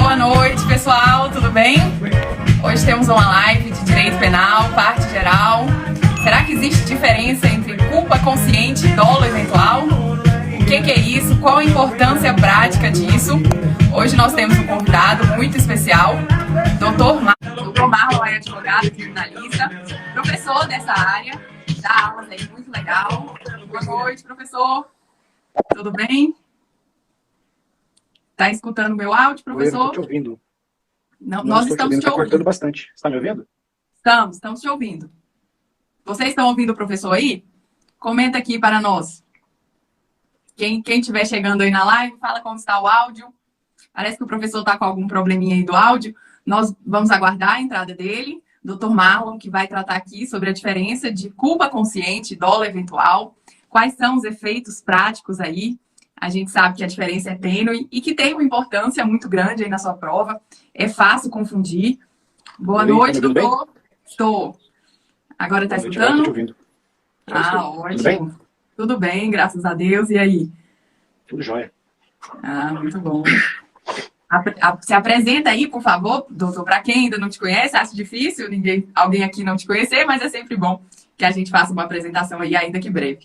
Boa noite, pessoal, tudo bem? Hoje temos uma live de direito penal, parte geral. Será que existe diferença entre culpa consciente e dolo eventual? O que é isso? Qual a importância prática disso? Hoje nós temos um convidado muito especial, Dr. Marlon é advogado criminalista, professor dessa área, dá aulas aí muito legal. Boa noite, professor. Tudo bem? Está escutando meu áudio, professor? Eu não estou te ouvindo. Não, nós estamos te ouvindo. Está cortando bastante. Você está me ouvindo? Estamos te ouvindo. Vocês estão ouvindo o professor aí? Comenta aqui para nós. Quem estiver chegando aí na live, fala como está o áudio. Parece que o professor está com algum probleminha aí do áudio. Nós vamos aguardar a entrada dele, Dr. Marlon, que vai tratar aqui sobre a diferença de culpa consciente e dolo eventual. Quais são os efeitos práticos aí? A gente sabe que a diferença é tênue e que tem uma importância muito grande aí na sua prova. É fácil confundir. Boa noite, doutor. Estou. Agora está escutando? Estou te ouvindo. Ótimo. Tudo bem, graças a Deus. E aí? Tudo jóia. Muito bom. Se apresenta aí, por favor, doutor. Para quem ainda não te conhece, acho difícil alguém aqui não te conhecer, mas é sempre bom que a gente faça uma apresentação aí, ainda que breve.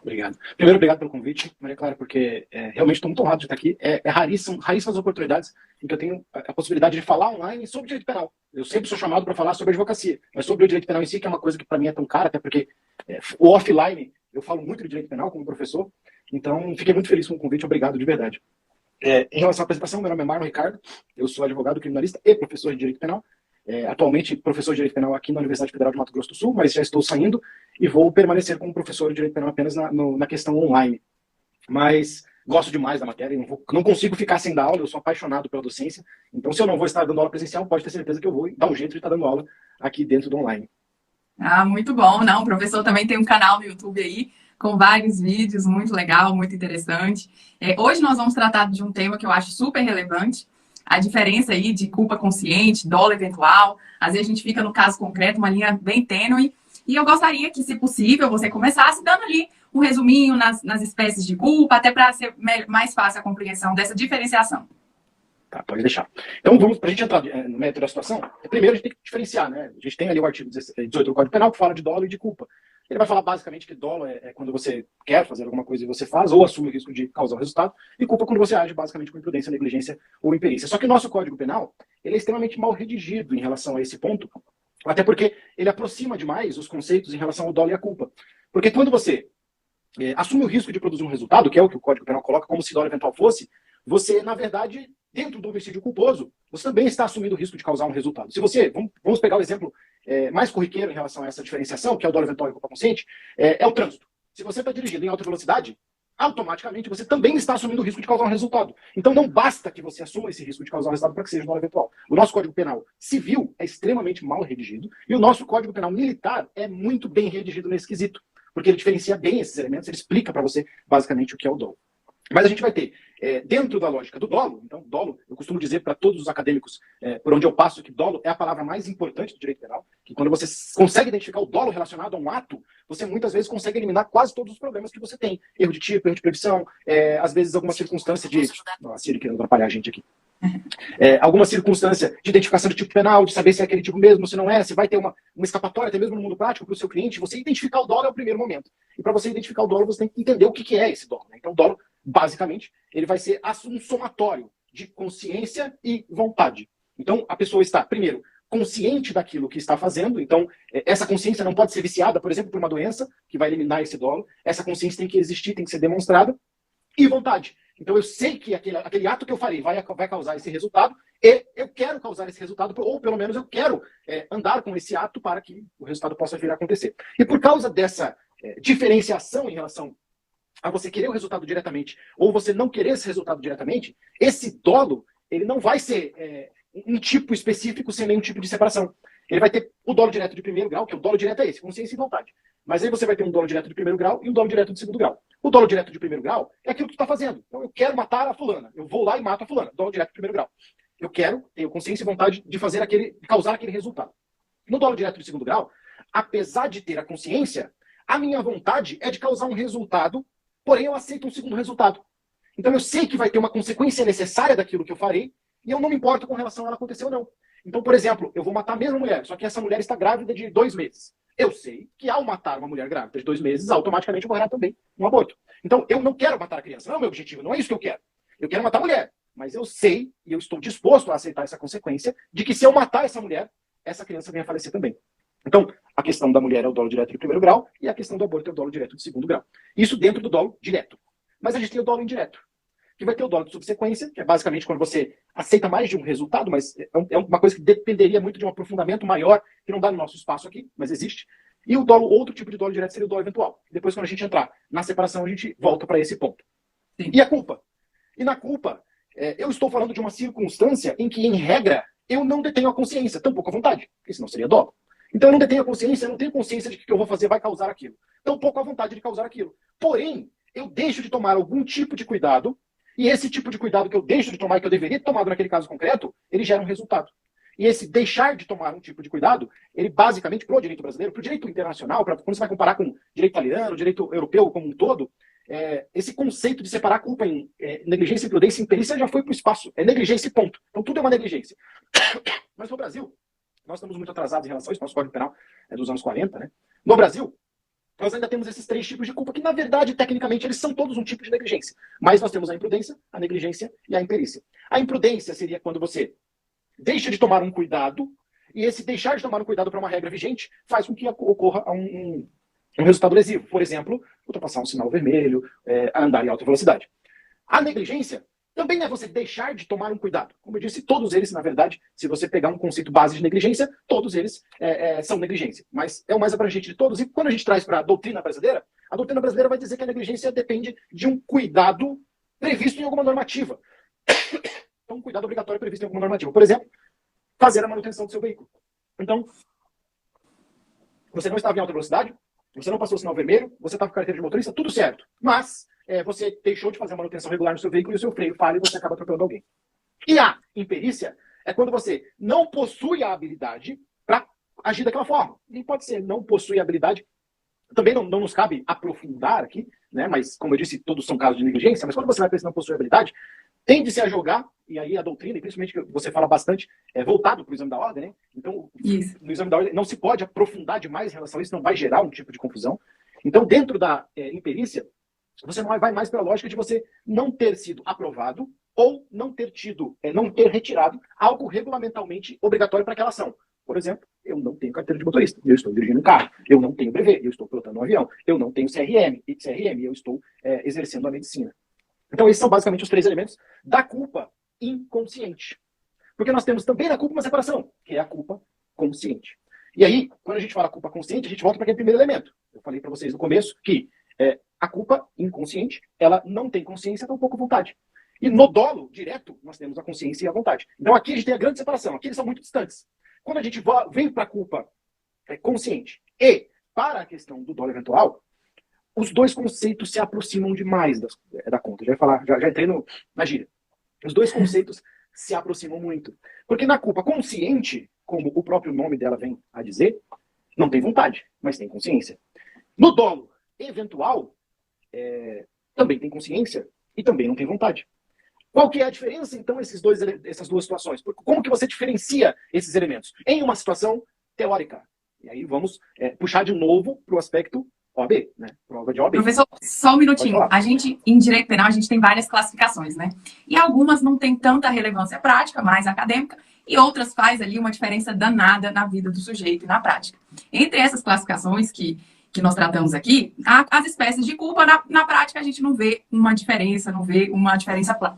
Obrigado. Primeiro, obrigado pelo convite, Maria Clara, porque realmente estou muito honrado de estar aqui. Raríssimas oportunidades em que eu tenho a possibilidade de falar online sobre direito penal. Eu sempre sou chamado para falar sobre advocacia, mas sobre o direito penal em si, que é uma coisa que para mim é tão cara, até porque o offline, eu falo muito de direito penal como professor, então fiquei muito feliz com o convite, obrigado de verdade. Em relação à apresentação, meu nome é Marlon Ricardo, eu sou advogado criminalista e professor de direito penal. Atualmente, professor de direito penal aqui na Universidade Federal de Mato Grosso do Sul, mas já estou saindo e vou permanecer como professor de direito penal apenas na questão online. Mas gosto demais da matéria, não consigo ficar sem dar aula, eu sou apaixonado pela docência. Então, se eu não vou estar dando aula presencial, pode ter certeza que eu vou dar um jeito de estar dando aula aqui dentro do online. Muito bom. Não, o professor também tem um canal no YouTube aí, com vários vídeos, muito legal, muito interessante. Hoje nós vamos tratar de um tema que eu acho super relevante, a diferença aí de culpa consciente, dolo eventual. Às vezes a gente fica no caso concreto, uma linha bem tênue. E eu gostaria que, se possível, você começasse dando ali um resuminho nas espécies de culpa, até para ser mais fácil a compreensão dessa diferenciação. Tá, pode deixar. Então, para a gente entrar no mérito da situação, primeiro a gente tem que diferenciar, né? A gente tem ali o artigo 18 do Código Penal que fala de dolo e de culpa. Ele vai falar basicamente que dolo é quando você quer fazer alguma coisa e você faz, ou assume o risco de causar o resultado, e culpa quando você age basicamente com imprudência, negligência ou imperícia. Só que o nosso Código Penal, ele é extremamente mal redigido em relação a esse ponto, até porque ele aproxima demais os conceitos em relação ao dolo e à culpa. Porque quando você assume o risco de produzir um resultado, que é o que o Código Penal coloca como se dolo eventual fosse, você, na verdade, dentro do homicídio culposo, você também está assumindo o risco de causar um resultado. Se você, vamos pegar o exemplo mais corriqueiro em relação a essa diferenciação, que é o dolo eventual e culpa consciente, é o trânsito. Se você está dirigindo em alta velocidade, automaticamente você também está assumindo o risco de causar um resultado. Então não basta que você assuma esse risco de causar um resultado para que seja dolo eventual. O nosso Código Penal civil é extremamente mal redigido e o nosso Código Penal militar é muito bem redigido nesse quesito, porque ele diferencia bem esses elementos, ele explica para você basicamente o que é o dolo. Mas a gente vai ter, dentro da lógica do dolo, então, dolo, eu costumo dizer para todos os acadêmicos por onde eu passo que dolo é a palavra mais importante do direito penal, que quando você consegue identificar o dolo relacionado a um ato, você muitas vezes consegue eliminar quase todos os problemas que você tem. Erro de tipo, erro de previsão, às vezes alguma circunstância de... Nossa, Siri querendo atrapalhar a gente aqui. Alguma circunstância de identificação de tipo penal, de saber se é aquele tipo mesmo, se não é, se vai ter uma escapatória, até mesmo no mundo prático, para o seu cliente. Você identificar o dolo é o primeiro momento. E para você identificar o dolo, você tem que entender o que é esse dolo. Né? Então, o dolo, basicamente, ele vai ser um somatório de consciência e vontade. Então, a pessoa está, primeiro, consciente daquilo que está fazendo. Então, essa consciência não pode ser viciada, por exemplo, por uma doença que vai eliminar esse dolo. Essa consciência tem que existir, tem que ser demonstrada. E vontade. Então eu sei que aquele ato que eu farei vai causar esse resultado e eu quero causar esse resultado, ou pelo menos eu quero andar com esse ato para que o resultado possa vir a acontecer. E por causa dessa diferenciação em relação a você querer o resultado diretamente ou você não querer esse resultado diretamente, esse dolo ele não vai ser um tipo específico sem nenhum tipo de separação. Ele vai ter o dolo direto de primeiro grau, que o dolo direto é esse, consciência e vontade. Mas aí você vai ter um dolo direto de primeiro grau e um dolo direto de segundo grau. O dolo direto de primeiro grau é aquilo que tu está fazendo. Então eu quero matar a fulana. Eu vou lá e mato a fulana. Dolo direto de primeiro grau. Eu tenho consciência e vontade de causar aquele resultado. No dolo direto de segundo grau, apesar de ter a consciência, a minha vontade é de causar um resultado, porém eu aceito um segundo resultado. Então eu sei que vai ter uma consequência necessária daquilo que eu farei, E eu não me importo com relação a ela acontecer ou não. Então, por exemplo, eu vou matar a mesma mulher, só que essa mulher está grávida de 2 meses. Eu sei que ao matar uma mulher grávida de 2 meses, automaticamente ocorrerá também um aborto. Então, eu não quero matar a criança, não é o meu objetivo, não é isso que eu quero. Eu quero matar a mulher. Mas eu sei e eu estou disposto a aceitar essa consequência de que se eu matar essa mulher, essa criança venha a falecer também. Então, a questão da mulher é o dolo direto de primeiro grau e a questão do aborto é o dolo direto de segundo grau. Isso dentro do dolo direto. Mas a gente tem o dolo indireto, que vai ter o dolo de subsequência, que é basicamente quando você aceita mais de um resultado, mas é uma coisa que dependeria muito de um aprofundamento maior, que não dá no nosso espaço aqui, mas existe. E o dolo, outro tipo de dolo direto seria o dolo eventual. Depois, quando a gente entrar na separação, a gente volta para esse ponto. Sim. E a culpa? E na culpa, eu estou falando de uma circunstância em que, em regra, eu não detenho a consciência, tampouco a vontade, porque senão seria dolo. Então eu não detenho a consciência, eu não tenho consciência de que o que eu vou fazer vai causar aquilo. Tampouco a vontade de causar aquilo. Porém, eu deixo de tomar algum tipo de cuidado, e esse tipo de cuidado que eu deixo de tomar e que eu deveria ter tomado naquele caso concreto, ele gera um resultado. E esse deixar de tomar um tipo de cuidado, ele basicamente, para o direito brasileiro, para o direito internacional, quando você vai comparar com o direito italiano, o direito europeu como um todo, esse conceito de separar a culpa em negligência, imprudência e imperícia já foi para o espaço. É negligência e ponto. Então tudo é uma negligência. Mas no Brasil, nós estamos muito atrasados em relação a isso, nosso Código Penal é dos anos 40, né? No Brasil, nós ainda temos esses 3 tipos de culpa, que na verdade, tecnicamente, eles são todos um tipo de negligência. Mas nós temos a imprudência, a negligência e a imperícia. A imprudência seria quando você deixa de tomar um cuidado, e esse deixar de tomar um cuidado para uma regra vigente faz com que ocorra um resultado lesivo. Por exemplo, ultrapassar um sinal vermelho, andar em alta velocidade. A negligência também é você deixar de tomar um cuidado. Como eu disse, todos eles, na verdade, se você pegar um conceito base de negligência, todos eles são negligência. Mas é o mais abrangente de todos. E quando a gente traz para a doutrina brasileira vai dizer que a negligência depende de um cuidado previsto em alguma normativa. Então, um cuidado obrigatório previsto em alguma normativa. Por exemplo, fazer a manutenção do seu veículo. Então, você não estava em alta velocidade, você não passou o sinal vermelho, você estava com carteira de motorista, tudo certo. Mas você deixou de fazer a manutenção regular no seu veículo e o seu freio falha e você acaba atropelando alguém. E a imperícia é quando você não possui a habilidade para agir daquela forma. E pode ser, não possui a habilidade. Também não nos cabe aprofundar aqui, né? Mas, como eu disse, todos são casos de negligência, mas quando você vai para esse não possui habilidade, tende-se a jogar, e aí a doutrina, e principalmente que você fala bastante, é voltado para o exame da ordem, né? Então, no exame da ordem não se pode aprofundar demais em relação a isso, não vai gerar um tipo de confusão. Então, dentro da imperícia, você não vai mais pela lógica de você não ter sido aprovado ou não ter retirado algo regulamentalmente obrigatório para aquela ação. Por exemplo, eu não tenho carteira de motorista, eu estou dirigindo um carro. Eu não tenho brevet, eu estou pilotando um avião. Eu não tenho CRM, eu estou exercendo a medicina. Então, esses são basicamente os 3 elementos da culpa inconsciente. Porque nós temos também na culpa uma separação, que é a culpa consciente. E aí, quando a gente fala culpa consciente, a gente volta para aquele primeiro elemento. Eu falei para vocês no começo que a culpa inconsciente, ela não tem consciência, tampouco vontade. E no dolo direto, nós temos a consciência e a vontade. Então aqui a gente tem a grande separação. Aqui eles são muito distantes. Quando a gente vem para a culpa consciente e para a questão do dolo eventual, os 2 conceitos se aproximam demais da conta. Já entrei na gíria. Os 2 conceitos se aproximam muito. Porque na culpa consciente, como o próprio nome dela vem a dizer, não tem vontade, mas tem consciência. No dolo eventual, também tem consciência e também não tem vontade. Qual que é a diferença, então, essas 2 situações? Como que você diferencia esses elementos? Em uma situação teórica. E aí vamos puxar de novo para o aspecto OAB, né? Prova de OAB. Professor, só um minutinho. A gente, em direito penal, a gente tem várias classificações, né? E algumas não têm tanta relevância prática, mais acadêmica, e outras faz ali uma diferença danada na vida do sujeito e na prática. Entre essas classificações que nós tratamos aqui, as espécies de culpa, na prática, a gente não vê uma diferença,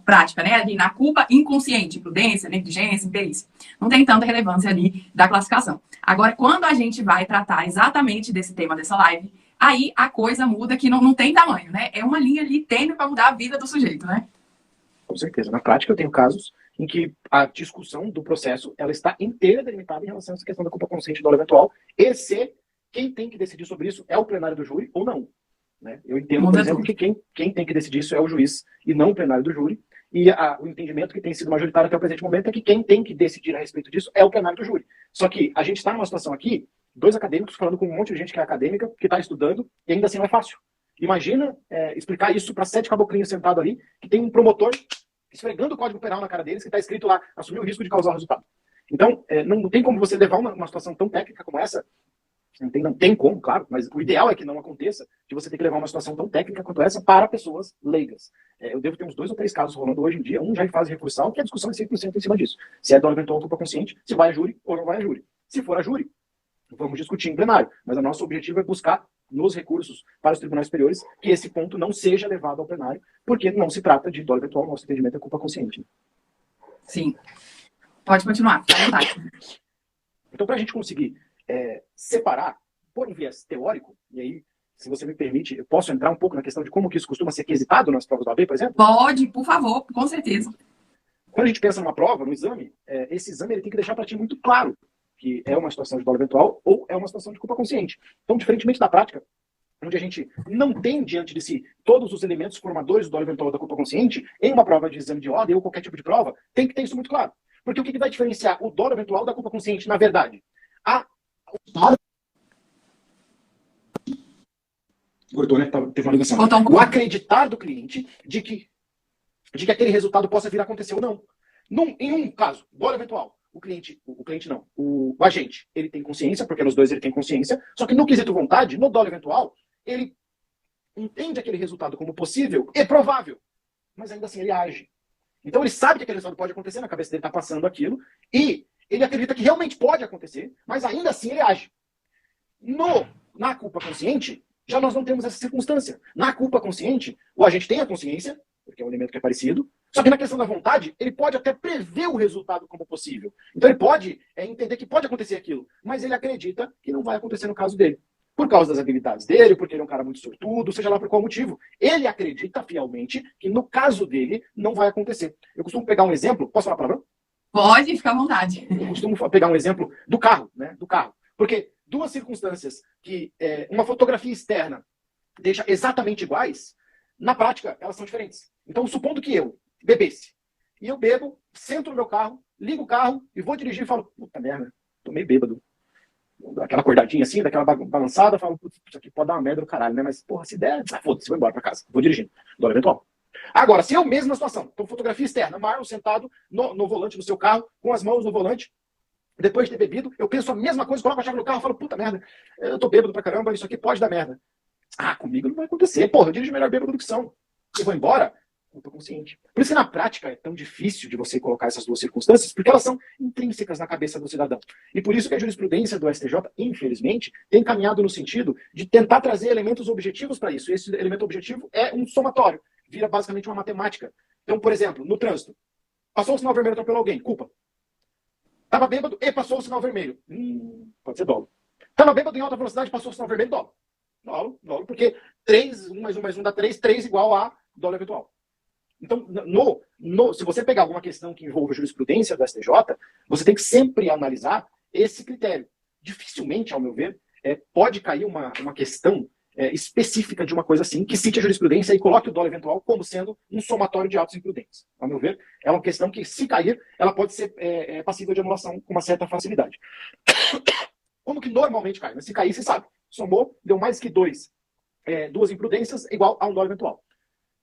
prática, né? Ali na culpa inconsciente, prudência, negligência, imperícia. Não tem tanta relevância ali da classificação. Agora, quando a gente vai tratar exatamente desse tema dessa live, aí a coisa muda que não tem tamanho, né? É uma linha ali tênue para mudar a vida do sujeito, né? Com certeza. Na prática, eu tenho casos em que a discussão do processo ela está inteira delimitada em relação a essa questão da culpa consciente e dolo eventual, e se quem tem que decidir sobre isso é o plenário do júri ou não. Né? Eu entendo, por exemplo, que quem tem que decidir isso é o juiz e não o plenário do júri, e o entendimento que tem sido majoritário até o presente momento é que quem tem que decidir a respeito disso é o plenário do júri. Só que a gente está numa situação aqui, 2 acadêmicos falando com um monte de gente que é acadêmica, que está estudando, e ainda assim não é fácil. Imagina explicar isso para 7 caboclinhos sentados ali, que tem um promotor esfregando o Código Penal na cara deles, que está escrito lá, assumir o risco de causar o resultado. Então, não tem como você levar uma situação tão técnica como essa. Não tem como, claro, mas o ideal é que não aconteça de você ter que levar uma situação tão técnica quanto essa para pessoas leigas. Eu devo ter uns 2 ou 3 casos rolando hoje em dia, um já em fase recursal, que a discussão é 100% em cima disso. Se é dolo eventual ou culpa consciente, se vai a júri ou não vai a júri. Se for a júri, vamos discutir em plenário. Mas o nosso objetivo é buscar nos recursos para os tribunais superiores que esse ponto não seja levado ao plenário, porque não se trata de dolo eventual, nosso entendimento é culpa consciente. Sim. Pode continuar, fica à vontade. Então, para a gente conseguir separar por um viés teórico, e aí, se você me permite, eu posso entrar um pouco na questão de como que isso costuma ser quesitado nas provas da OAB, por exemplo? Pode, por favor, com certeza. Quando a gente pensa numa prova, num exame, esse exame ele tem que deixar para ti muito claro que é uma situação de dolo eventual ou é uma situação de culpa consciente. Então, diferentemente da prática, onde a gente não tem diante de si todos os elementos formadores do dolo eventual ou da culpa consciente, em uma prova de exame de ordem ou qualquer tipo de prova, tem que ter isso muito claro. Porque o que vai diferenciar o dolo eventual da culpa consciente, na verdade? Cortou, né? Teve uma ligação. O acreditar do cliente de que aquele resultado possa vir a acontecer ou não. Em um caso, dolo eventual, o agente, ele tem consciência, porque nos dois ele tem consciência, só que no quesito vontade, no dolo eventual, ele entende aquele resultado como possível e provável, mas ainda assim ele age. Então ele sabe que aquele resultado pode acontecer, na cabeça dele está passando aquilo, e ele acredita que realmente pode acontecer, mas ainda assim ele age. Na culpa consciente, já nós não temos essa circunstância. Na culpa consciente, o agente tem a consciência, porque é um elemento que é parecido, só que na questão da vontade, ele pode até prever o resultado como possível. Então ele pode entender que pode acontecer aquilo, mas ele acredita que não vai acontecer no caso dele. Por causa das habilidades dele, porque ele é um cara muito sortudo, seja lá por qual motivo. Ele acredita fielmente que no caso dele não vai acontecer. Eu costumo pegar um exemplo, posso falar a palavra? Pode, fica à vontade. Eu costumo pegar um exemplo do carro, né? Do carro. Porque duas circunstâncias que uma fotografia externa deixa exatamente iguais, na prática, elas são diferentes. Então, supondo que eu bebesse, e eu bebo, sento no meu carro, ligo o carro e vou dirigir e falo, puta merda, tô meio bêbado. Aquela acordadinha assim, daquela balançada, falo, putz, isso aqui pode dar uma merda no caralho, né? Mas, porra, se der, foda-se, vou embora pra casa, vou dirigindo. Dolo eventual. Agora, se eu mesmo na situação, então fotografia externa, Marlon sentado no volante do seu carro, com as mãos no volante, depois de ter bebido, eu penso a mesma coisa, coloco a chave no carro e falo, puta merda, eu tô bêbado pra caramba, isso aqui pode dar merda. Comigo não vai acontecer. Porra, eu dirijo melhor bêbado do que são. Eu vou embora, eu tô consciente. Por isso que na prática é tão difícil de você colocar essas duas circunstâncias, porque elas são intrínsecas na cabeça do cidadão. E por isso que a jurisprudência do STJ, infelizmente, tem caminhado no sentido de tentar trazer elementos objetivos para isso. E esse elemento objetivo é um somatório. Vira basicamente uma matemática. Então, por exemplo, no trânsito, passou o sinal vermelho, atropelou alguém, culpa. Tava bêbado e passou o sinal vermelho. Pode ser dolo. Tava bêbado em alta velocidade, passou o sinal vermelho, dolo. Dolo, porque 3, 1 mais 1 mais 1 dá 3, 3 igual a dolo eventual. Então, se você pegar alguma questão que envolva a jurisprudência do STJ, você tem que sempre analisar esse critério. Dificilmente, ao meu ver, pode cair uma questão específica de uma coisa assim, que cite a jurisprudência e coloque o dolo eventual como sendo um somatório de atos imprudentes. Ao meu ver, é uma questão que, se cair, ela pode ser passível de anulação com uma certa facilidade. Como que normalmente cai? Mas se cair, você sabe. Somou, deu mais que 2 duas imprudências, igual a um dolo eventual.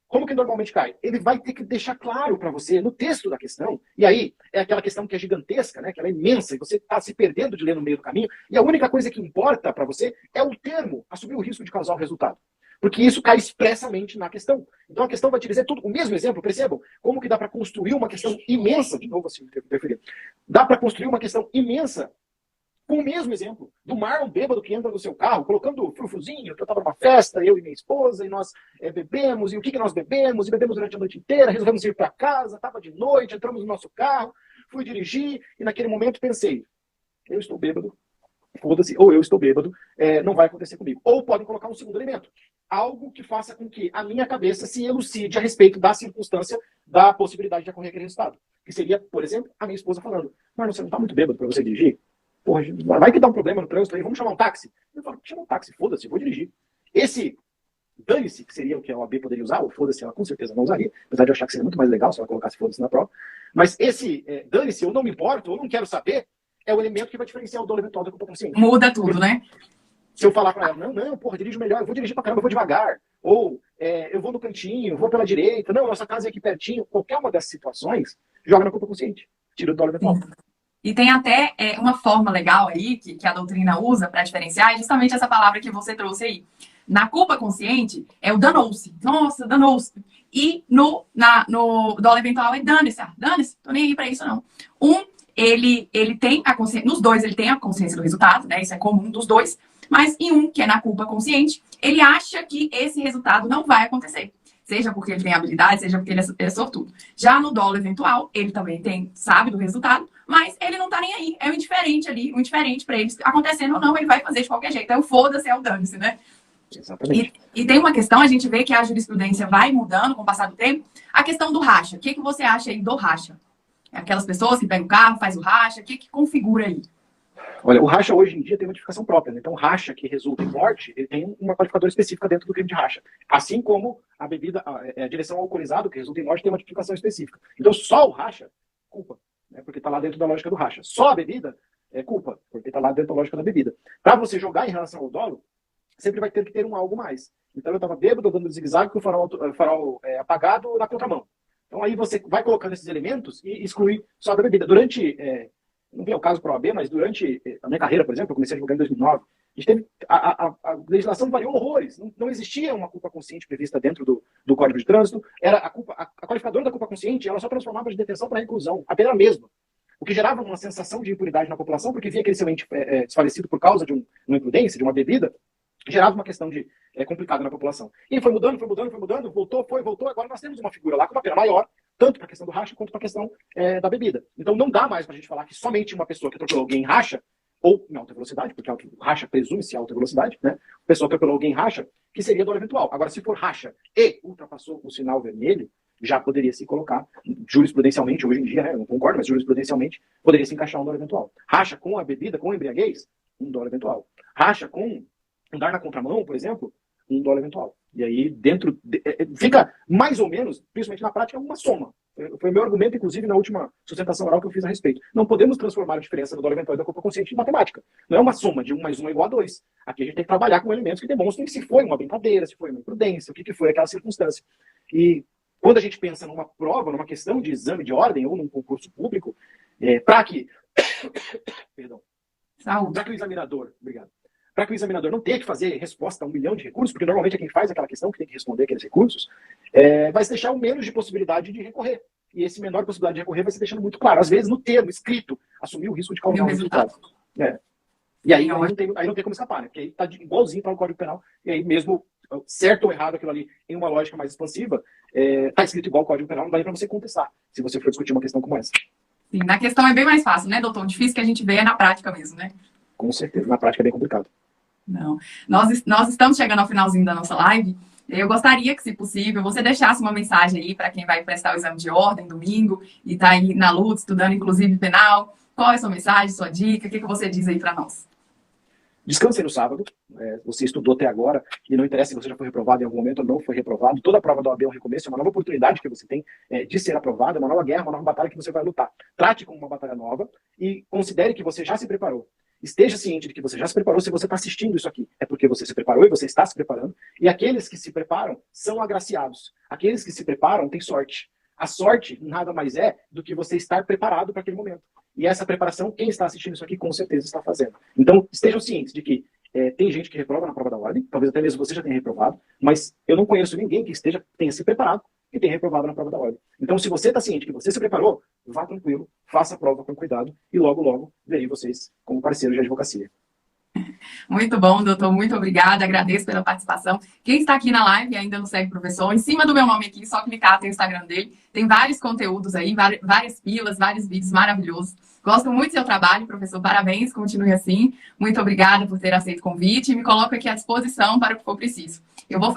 Como que normalmente cai? Ele vai ter que deixar claro para você no texto da questão, e aí é aquela questão que é gigantesca, né? Que ela é imensa, e você está se perdendo de ler no meio do caminho, e a única coisa que importa para você é o termo, assumir o risco de causar o resultado. Porque isso cai expressamente na questão. Então a questão vai te dizer tudo. O mesmo exemplo, percebam, como que dá para construir uma questão imensa, de novo assim, preferir, dá para construir uma questão imensa com o mesmo exemplo do Marlon bêbado que entra no seu carro, colocando frufruzinho, que eu estava numa festa, eu e minha esposa, e nós bebemos, e o que nós bebemos? E bebemos durante a noite inteira, resolvemos ir para casa, estava de noite, entramos no nosso carro, fui dirigir, e naquele momento pensei, eu estou bêbado, foda-se, ou eu estou bêbado, não vai acontecer comigo. Ou podem colocar um segundo elemento, algo que faça com que a minha cabeça se elucide a respeito da circunstância da possibilidade de ocorrer aquele resultado. Que seria, por exemplo, a minha esposa falando, Marlon, você não está muito bêbado para você dirigir? Porra, vai que dá um problema no trânsito aí, vamos chamar um táxi. Eu falo, chama um táxi, foda-se, vou dirigir. Esse dane-se, que seria o que a OAB poderia usar, ou foda-se, ela com certeza não usaria, apesar de eu achar que seria muito mais legal se ela colocasse foda-se na prova. Mas esse dane-se, eu não me importo, eu não quero saber, é o elemento que vai diferenciar o dolo eventual da culpa consciente. Muda tudo, né? Se eu falar para ela, não, porra, dirijo melhor, eu vou dirigir pra caramba, eu vou devagar. Ou eu vou no cantinho, vou pela direita, não, nossa casa é aqui pertinho. Qualquer uma dessas situações, joga na culpa consciente. Tira o dólar eventual. E tem até uma forma legal aí que a doutrina usa para diferenciar, é justamente essa palavra que você trouxe aí. Na culpa consciente, é o danou-se. Nossa, danou-se. E no dólar eventual é dane-se. Dane-se, tô nem aí para isso, não. Ele tem a consciência, nos dois ele tem a consciência do resultado, né? Isso é comum dos dois. Mas em um, que é na culpa consciente, ele acha que esse resultado não vai acontecer. Seja porque ele tem habilidade, seja porque ele é sortudo. Já no dolo eventual, ele também sabe do resultado, mas ele não tá nem aí. É o indiferente ali, o indiferente para ele. Acontecendo ou não, ele vai fazer de qualquer jeito. É o foda-se, é o dane-se, né? Exatamente. E tem uma questão, a gente vê que a jurisprudência vai mudando com o passar do tempo. A questão do racha. O que você acha aí do racha? Aquelas pessoas que pegam o carro, faz o racha, o que configura aí? Olha, o racha hoje em dia tem uma tipificação própria, né? Então, racha que resulta em morte, ele tem uma qualificadora específica dentro do crime de racha. Assim como a bebida, a direção alcoolizada que resulta em morte tem uma tipificação específica. Então, só o racha, culpa, né? Porque está lá dentro da lógica do racha. Só a bebida é culpa, porque está lá dentro da lógica da bebida. Para você jogar em relação ao dolo, sempre vai ter que ter um algo mais. Então, eu estava bêbado, dando zigue-zague com o farol apagado na contramão. Então, aí você vai colocando esses elementos e exclui só da bebida. Não vem ao caso para a OAB, mas durante a minha carreira, por exemplo, eu comecei a advogar em 2009, a legislação variou horrores. Não existia uma culpa consciente prevista dentro do Código de Trânsito. Era a qualificadora da culpa consciente, ela só transformava de detenção para reclusão. A pena era a mesma. O que gerava uma sensação de impunidade na população, porque via aquele seu ente desfalecido por causa de uma imprudência, de uma bebida, gerava uma questão complicada na população. E foi mudando, voltou. Agora nós temos uma figura lá com uma pena maior, tanto para a questão do racha quanto para a questão da bebida. Então não dá mais para a gente falar que somente uma pessoa que atropelou alguém em racha, ou em alta velocidade, porque racha presume-se alta velocidade, né? A pessoa que atropelou alguém em racha, que seria dolo eventual. Agora, se for racha e ultrapassou o sinal vermelho, já poderia se colocar, jurisprudencialmente, hoje em dia, né? Eu não concordo, mas jurisprudencialmente, poderia se encaixar um dolo eventual. Racha com a bebida, com embriaguez, um dolo eventual. Racha com andar na contramão, por exemplo, um dolo eventual. E aí, fica mais ou menos, principalmente na prática, uma soma. Foi o meu argumento, inclusive, na última sustentação oral que eu fiz a respeito. Não podemos transformar a diferença do dolo eventual e da culpa consciente em matemática. Não é uma soma de 1 mais 1 é igual a 2. Aqui a gente tem que trabalhar com elementos que demonstrem se foi uma brincadeira, se foi uma imprudência, o que foi aquela circunstância. E quando a gente pensa numa prova, numa questão de exame de ordem ou num concurso público, para que o examinador, obrigado, para que o examinador não tenha que fazer resposta a 1 milhão de recursos, porque normalmente é quem faz aquela questão que tem que responder aqueles recursos, vai se deixar o menos de possibilidade de recorrer. E esse menor possibilidade de recorrer vai se deixando muito claro. Às vezes, no termo escrito, assumir o risco de causar um resultado. E aí não tem como escapar, né? Porque aí está igualzinho para o Código Penal. E aí, mesmo certo ou errado aquilo ali em uma lógica mais expansiva, está escrito igual ao Código Penal, não dá nem para você contestar, se você for discutir uma questão como essa. Sim, na questão é bem mais fácil, né, doutor? O difícil que a gente vê é na prática mesmo, né? Com certeza, na prática é bem complicado. Não. Nós estamos chegando ao finalzinho da nossa live. Eu gostaria que, se possível, você deixasse uma mensagem aí para quem vai prestar o exame de ordem domingo e está aí na luta, estudando inclusive penal. Qual é a sua mensagem, sua dica? O que você diz aí para nós? Descanse no sábado. Você estudou até agora e não interessa se você já foi reprovado em algum momento ou não foi reprovado. Toda a prova da OAB é um recomeço, é uma nova oportunidade que você tem de ser aprovado, é uma nova guerra, uma nova batalha que você vai lutar. Trate como uma batalha nova e considere que você já se preparou. Esteja ciente de que você já se preparou. Se você está assistindo isso aqui, é porque você se preparou e você está se preparando. E aqueles que se preparam são agraciados. Aqueles que se preparam têm sorte. A sorte nada mais é do que você estar preparado para aquele momento. E essa preparação, quem está assistindo isso aqui com certeza está fazendo. Então, estejam cientes de que tem gente que reprova na prova da ordem, talvez até mesmo você já tenha reprovado, mas eu não conheço ninguém que tenha se preparado e tenha reprovado na prova da ordem. Então, se você está ciente que você se preparou, vá tranquilo, faça a prova com cuidado e logo, logo, verei vocês como parceiros de advocacia. Muito bom, doutor. Muito obrigada. Agradeço pela participação. Quem está aqui na live e ainda não segue o professor, em cima do meu nome aqui, só clicar, tem o Instagram dele. Tem vários conteúdos aí, várias pilas, vários vídeos maravilhosos. Gosto muito do seu trabalho, professor. Parabéns, continue assim. Muito obrigada por ter aceito o convite e me coloco aqui à disposição para o que for preciso.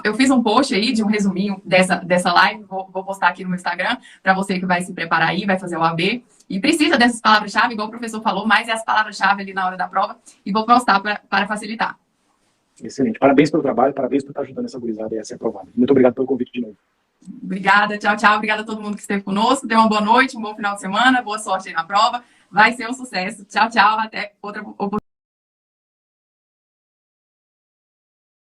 Eu fiz um post aí de um resuminho dessa live, vou postar aqui no meu Instagram, para você que vai se preparar aí, vai fazer o AB. E precisa dessas palavras-chave, igual o professor falou, mas é as palavras-chave ali na hora da prova, e vou postar para facilitar. Excelente. Parabéns pelo trabalho, parabéns por estar ajudando essa gurizada a ser aprovada. Muito obrigado pelo convite de novo. Obrigada, tchau, tchau. Obrigada a todo mundo que esteve conosco. Tenha uma boa noite, um bom final de semana, boa sorte aí na prova. Vai ser um sucesso. Tchau, tchau. Até outra oportunidade.